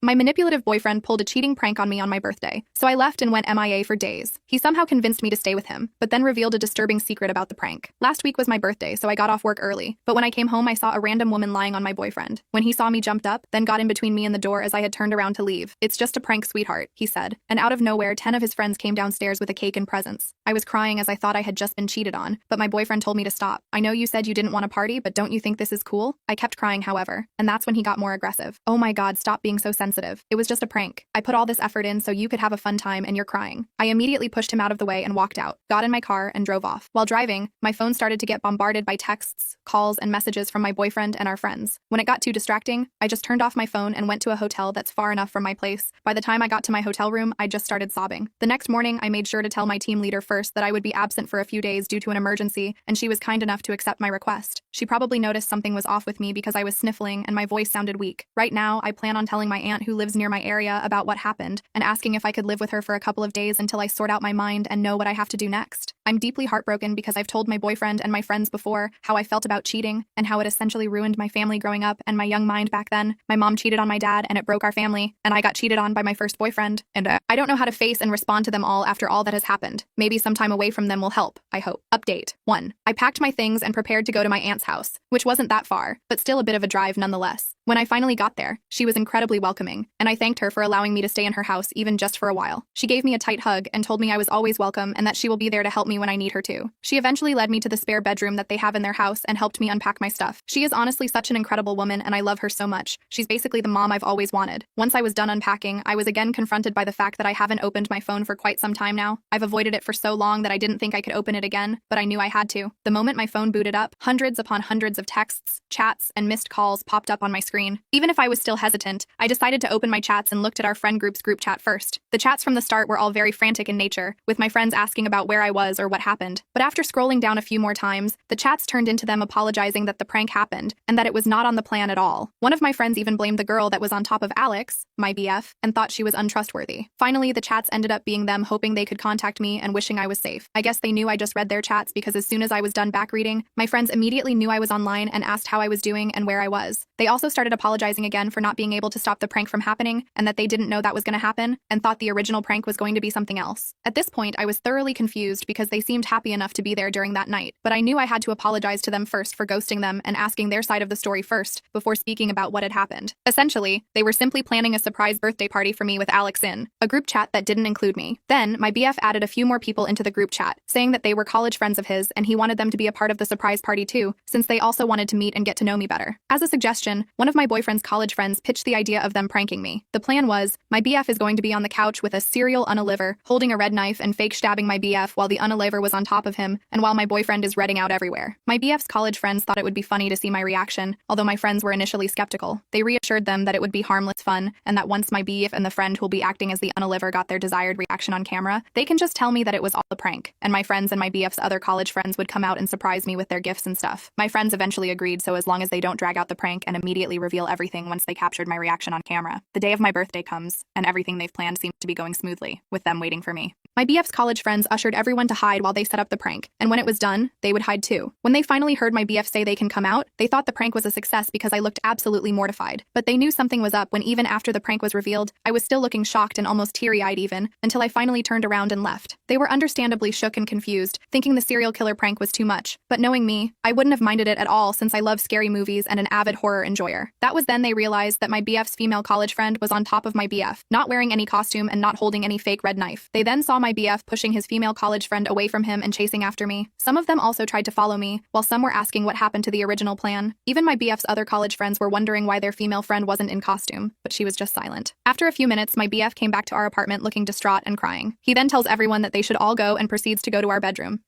My manipulative boyfriend pulled a cheating prank on me on my birthday, so I left and went MIA for days. He somehow convinced me to stay with him, but then revealed a disturbing secret about the prank. Last week was my birthday, so I got off work early, but when I came home I saw a random woman lying on my boyfriend. When he saw me, jumped up, then got in between me and the door as I had turned around to leave. "It's just a prank, sweetheart," he said. And out of nowhere, 10 of his friends came downstairs with a cake and presents. I was crying as I thought I had just been cheated on, but my boyfriend told me to stop. "I know you said you didn't want to party, but don't you think this is cool?" I kept crying, however, and that's when he got more aggressive. "Oh my God, stop being so sensitive. It was just a prank. I put all this effort in so you could have a fun time and you're crying." I immediately pushed him out of the way and walked out, got in my car and drove off. While driving, my phone started to get bombarded by texts, calls, and messages from my boyfriend and our friends. When it got too distracting, I just turned off my phone and went to a hotel that's far enough from my place. By the time I got to my hotel room, I just started sobbing. The next morning, I made sure to tell my team leader first that I would be absent for a few days due to an emergency, and she was kind enough to accept my request. She probably noticed something was off with me because I was sniffling and my voice sounded weak. Right now, I plan on telling my aunt who lives near my area about what happened and asking if I could live with her for a couple of days until I sort out my mind and know what I have to do next. I'm deeply heartbroken because I've told my boyfriend and my friends before how I felt about cheating and how it essentially ruined my family growing up and my young mind back then. My mom cheated on my dad and it broke our family, and I got cheated on by my first boyfriend, and I don't know how to face and respond to them all after all that has happened. Maybe some time away from them will help, I hope. Update 1. I packed my things and prepared to go to my aunt's house, which wasn't that far, but still a bit of a drive nonetheless. When I finally got there, she was incredibly welcoming, and I thanked her for allowing me to stay in her house even just for a while. She gave me a tight hug and told me I was always welcome and that she will be there to help me when I need her to. She eventually led me to the spare bedroom that they have in their house and helped me unpack my stuff. She is honestly such an incredible woman and I love her so much. She's basically the mom I've always wanted. Once I was done unpacking, I was again confronted by the fact that I haven't opened my phone for quite some time now. I've avoided it for so long that I didn't think I could open it again, but I knew I had to. The moment my phone booted up, hundreds upon hundreds of texts, chats, and missed calls popped up on my screen. Even if I was still hesitant, I decided to open my chats and looked at our friend group's group chat first. The chats from the start were all very frantic in nature, with my friends asking about where I was or what happened. But after scrolling down a few more times, the chats turned into them apologizing that the prank happened and that it was not on the plan at all. One of my friends even blamed the girl that was on top of Alex, my BF, and thought she was untrustworthy. Finally, the chats ended up being them hoping they could contact me and wishing I was safe. I guess they knew I just read their chats because as soon as I was done back reading, my friends immediately knew I was online and asked how I was doing and where I was. They also started apologizing again for not being able to stop the prank from happening and that they didn't know that was going to happen and thought the original prank was going to be something else. At this point, I was thoroughly confused because they seemed happy enough to be there during that night, but I knew I had to apologize to them first for ghosting them and asking their side of the story first before speaking about what had happened. Essentially, they were simply planning a surprise birthday party for me with Alex in a group chat that didn't include me. Then, my BF added a few more people into the group chat, saying that they were college friends of his and he wanted them to be a part of the surprise party too, since they also wanted to meet and get to know me better. As a suggestion, one of my boyfriend's college friends pitched the idea of them pranking me. The plan was, my BF is going to be on the couch with a serial unaliver, holding a red knife and fake stabbing my BF while the unaliver was on top of him, and while my boyfriend is redding out everywhere. My BF's college friends thought it would be funny to see my reaction, although my friends were initially skeptical. They reassured them that it would be harmless fun, and that once my BF and the friend who'll be acting as the unaliver got their desired reaction on camera, they can just tell me that it was all a prank, and my friends and my BF's other college friends would come out and surprise me with their gifts and stuff. My friends eventually agreed, so as long as they don't drag out the prank and immediately reveal everything once they captured my reaction on camera. The day of my birthday comes, and everything they've planned seems to be going smoothly, with them waiting for me. My BF's college friends ushered everyone to hide while they set up the prank, and when it was done, they would hide too. When they finally heard my BF say they can come out, they thought the prank was a success because I looked absolutely mortified. But they knew something was up when even after the prank was revealed, I was still looking shocked and almost teary-eyed even, until I finally turned around and left. They were understandably shook and confused, thinking the serial killer prank was too much. But knowing me, I wouldn't have minded it at all since I love scary movies and an avid horror enjoyer. That was then they realized that my BF's female college friend was on top of my BF, not wearing any costume and not holding any fake red knife. They then saw my BF pushing his female college friend away from him and chasing after me. Some of them also tried to follow me, while some were asking what happened to the original plan. Even my BF's other college friends were wondering why their female friend wasn't in costume, but she was just silent. After a few minutes, my BF came back to our apartment looking distraught and crying. He then tells everyone that they should all go and proceeds to go to our bedroom.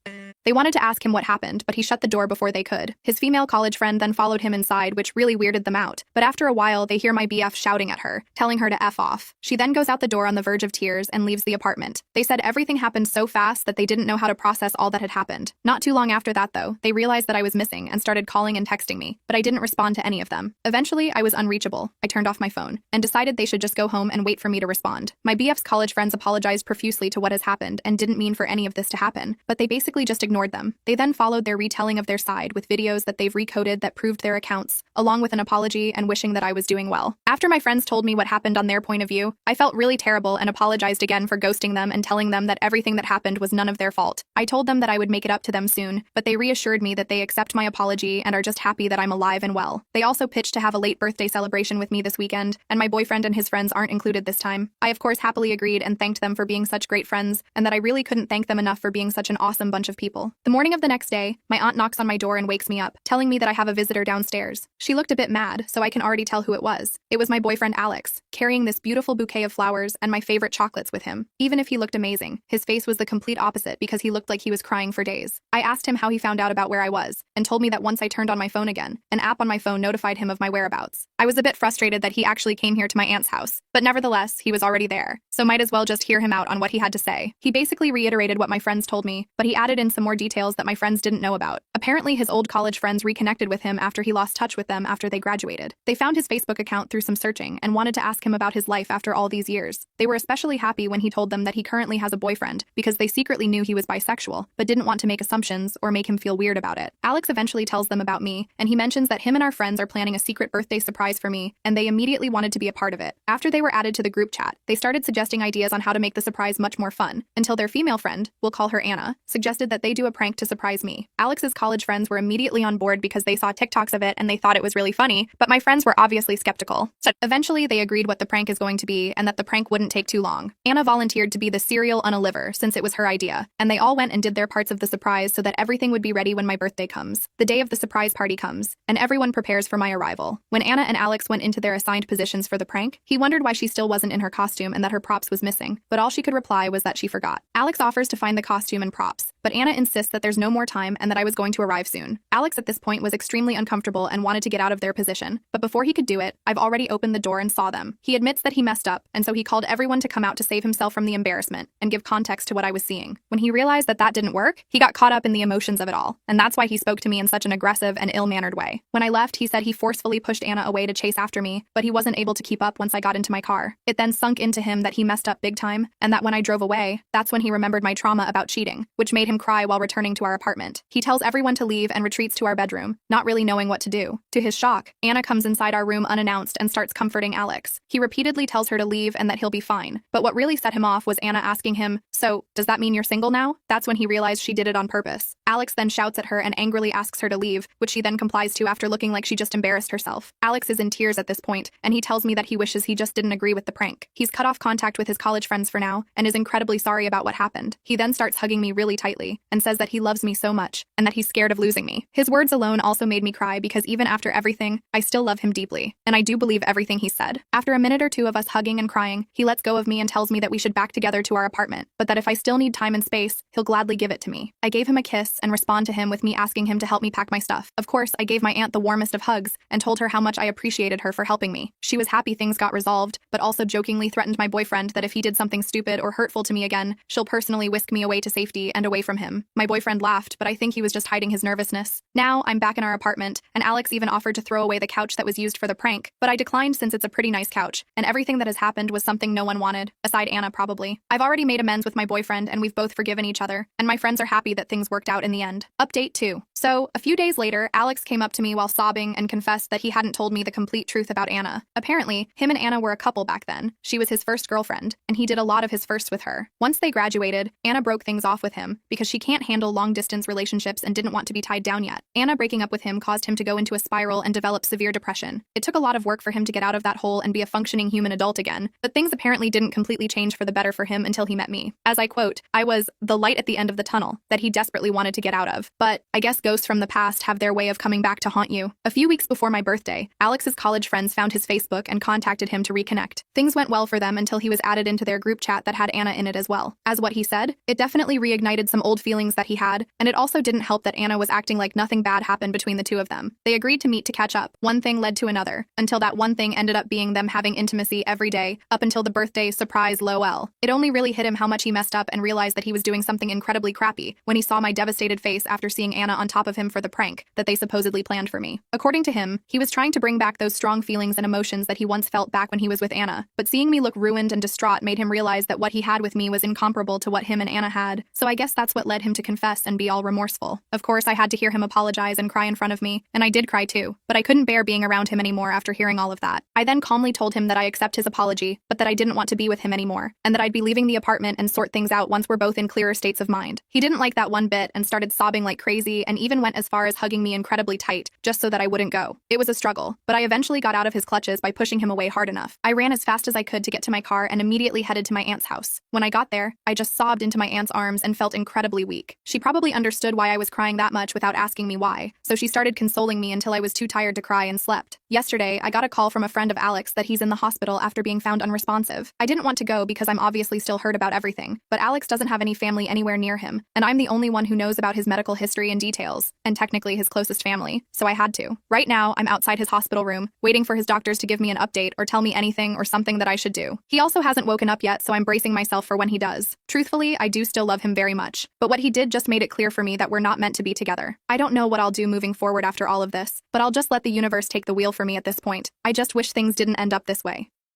They wanted to ask him what happened, but he shut the door before they could. His female college friend then followed him inside, which really weirded them out. But after a while, they hear my BF shouting at her, telling her to F off. She then goes out the door on the verge of tears and leaves the apartment. They said everything happened so fast that they didn't know how to process all that had happened. Not too long after that, though, they realized that I was missing and started calling and texting me, but I didn't respond to any of them. Eventually, I was unreachable. I turned off my phone and decided they should just go home and wait for me to respond. My BF's college friends apologized profusely to what has happened and didn't mean for any of this to happen, but they basically just ignored ignored them. They then followed their retelling of their side with videos that they've recoded that proved their accounts, along with an apology and wishing that I was doing well. After my friends told me what happened on their point of view, I felt really terrible and apologized again for ghosting them and telling them that everything that happened was none of their fault. I told them that I would make it up to them soon, but they reassured me that they accept my apology and are just happy that I'm alive and well. They also pitched to have a late birthday celebration with me this weekend, and my boyfriend and his friends aren't included this time. I of course happily agreed and thanked them for being such great friends, and that I really couldn't thank them enough for being such an awesome bunch of people. The morning of the next day, my aunt knocks on my door and wakes me up, telling me that I have a visitor downstairs. She looked a bit mad, so I can already tell who it was. It was my boyfriend Alex, carrying this beautiful bouquet of flowers and my favorite chocolates with him. Even if he looked amazing, his face was the complete opposite because he looked like he was crying for days. I asked him how he found out about where I was, and told me that once I turned on my phone again, an app on my phone notified him of my whereabouts. I was a bit frustrated that he actually came here to my aunt's house, but nevertheless, he was already there, so might as well just hear him out on what he had to say. He basically reiterated what my friends told me, but he added in some more details that my friends didn't know about. Apparently, his old college friends reconnected with him after he lost touch with them after they graduated. They found his Facebook account through some searching and wanted to ask him about his life after all these years. They were especially happy when he told them that he currently has a boyfriend because they secretly knew he was bisexual, but didn't want to make assumptions or make him feel weird about it. Alex eventually tells them about me, and he mentions that him and our friends are planning a secret birthday surprise for me, and they immediately wanted to be a part of it. After they were added to the group chat, they started suggesting ideas on how to make the surprise much more fun, until their female friend, we'll call her Anna, suggested that they do a prank to surprise me. Alex's college friends were immediately on board because they saw TikToks of it and they thought it was really funny, but my friends were obviously skeptical. So eventually they agreed what the prank is going to be and that the prank wouldn't take too long. Anna volunteered to be the serial unaliver since it was her idea, and they all went and did their parts of the surprise so that everything would be ready when my birthday comes. The day of the surprise party comes, and everyone prepares for my arrival. When Anna and Alex went into their assigned positions for the prank, he wondered why she still wasn't in her costume and that her props was missing, but all she could reply was that she forgot. Alex offers to find the costume and props, but Anna insists that there's no more time and that I was going to arrive soon. Alex at this point was extremely uncomfortable and wanted to get out of their position, but before he could do it, I've already opened the door and saw them. He admits that he messed up, and so he called everyone to come out to save himself from the embarrassment and give context to what I was seeing. When he realized that that didn't work, he got caught up in the emotions of it all, and that's why he spoke to me in such an aggressive and ill-mannered way. When I left, he said he forcefully pushed Anna away to chase after me, but he wasn't able to keep up once I got into my car. It then sunk into him that he messed up big time, and that when I drove away, that's when he remembered my trauma about cheating, which made him cry while returning to our apartment. He tells everyone to leave and retreats to our bedroom, not really knowing what to do. To his shock, Anna comes inside our room unannounced and starts comforting Alex. He repeatedly tells her to leave and that he'll be fine, but what really set him off was Anna asking him, "So, does that mean you're single now?" That's when he realized she did it on purpose. Alex then shouts at her and angrily asks her to leave, which she then complies to after looking like she just embarrassed herself. Alex is in tears at this point, and he tells me that he wishes he just didn't agree with the prank. He's cut off contact with his college friends for now, and is incredibly sorry about what happened. He then starts hugging me really tightly, and says that he loves me so much, and that he's scared of losing me. His words alone also made me cry because even after everything, I still love him deeply, and I do believe everything he said. After a minute or two of us hugging and crying, he lets go of me and tells me that we should back together to our apartment, but that if I still need time and space, he'll gladly give it to me. I gave him a kiss and respond to him with me asking him to help me pack my stuff. Of course, I gave my aunt the warmest of hugs and told her how much I appreciated her for helping me. She was happy things got resolved, but also jokingly threatened my boyfriend that if he did something stupid or hurtful to me again, she'll personally whisk me away to safety and away from him. My boyfriend laughed, but I think he was just hiding his nervousness. Now, I'm back in our apartment, and Alex even offered to throw away the couch that was used for the prank, but I declined since it's a pretty nice couch, and everything that has happened was something no one wanted, aside Anna probably. I've already made amends with my boyfriend, and we've both forgiven each other, and my friends are happy that things worked out in the end. Update 2. So, a few days later, Alex came up to me while sobbing and confessed that he hadn't told me the complete truth about Anna. Apparently, him and Anna were a couple back then. She was his first girlfriend, and he did a lot of his firsts with her. Once they graduated, Anna broke things off with him because she can't handle long-distance relationships and didn't want to be tied down yet. Anna breaking up with him caused him to go into a spiral and develop severe depression. It took a lot of work for him to get out of that hole and be a functioning human adult again, but things apparently didn't completely change for the better for him until he met me. As I quote, I was the light at the end of the tunnel that he desperately wanted to get out of. But I guess ghosts from the past have their way of coming back to haunt you. A few weeks before my birthday, Alex's college friends found his Facebook and contacted him to reconnect. Things went well for them until he was added into their group chat that had Anna in it as well. As what he said, it definitely reignited some old feelings that he had, and it also didn't help that Anna was acting like nothing bad happened between the two of them. They agreed to meet to catch up. One thing led to another, until that one thing ended up being them having intimacy every day, up until the birthday surprise lol. It only really hit him how much he messed up and realized that he was doing something incredibly crappy when he saw my devastated face after seeing Anna on top of him for the prank that they supposedly planned for me. According to him, he was trying to bring back those strong feelings and emotions that he once felt back when he was with Anna, but seeing me look ruined and distraught made him realize that what he had with me was incomparable to what him and Anna had, so I guess that's what led him to confess and be all remorseful. Of course, I had to hear him apologize and cry in front of me, and I did cry too, but I couldn't bear being around him anymore after hearing all of that. I then calmly told him that I accept his apology, but that I didn't want to be with him anymore, and that I'd be leaving the apartment and sort things out once we're both in clearer states of mind. He didn't like that one bit and started sobbing like crazy and even went as far as hugging me incredibly tight, just so that I wouldn't go. It was a struggle, but I eventually got out of his clutches by pushing him away hard enough. I ran as fast as I could to get to my car and immediately headed to my aunt's house. When I got there, I just sobbed into my aunt's arms and felt incredibly weak. She probably understood why I was crying that much without asking me why, so she started consoling me until I was too tired to cry and slept. Yesterday, I got a call from a friend of Alex that he's in the hospital after being found unresponsive. I didn't want to go because I'm obviously still hurt about everything, but Alex doesn't have any family anywhere near him, and I'm the only one who knows about his medical history and details, and technically his closest family, so I had to. Right now, I'm outside his hospital room, waiting for his doctors to give me an update or tell me anything or something that I should do. He also hasn't woken up yet, so I'm bracing myself for when he does. Truthfully, I do still love him very much, but what he did just made it clear for me that we're not meant to be together. I don't know what I'll do moving forward after all of this, but I'll just let the universe take the wheel for me at this point. I just wish things didn't end up this way.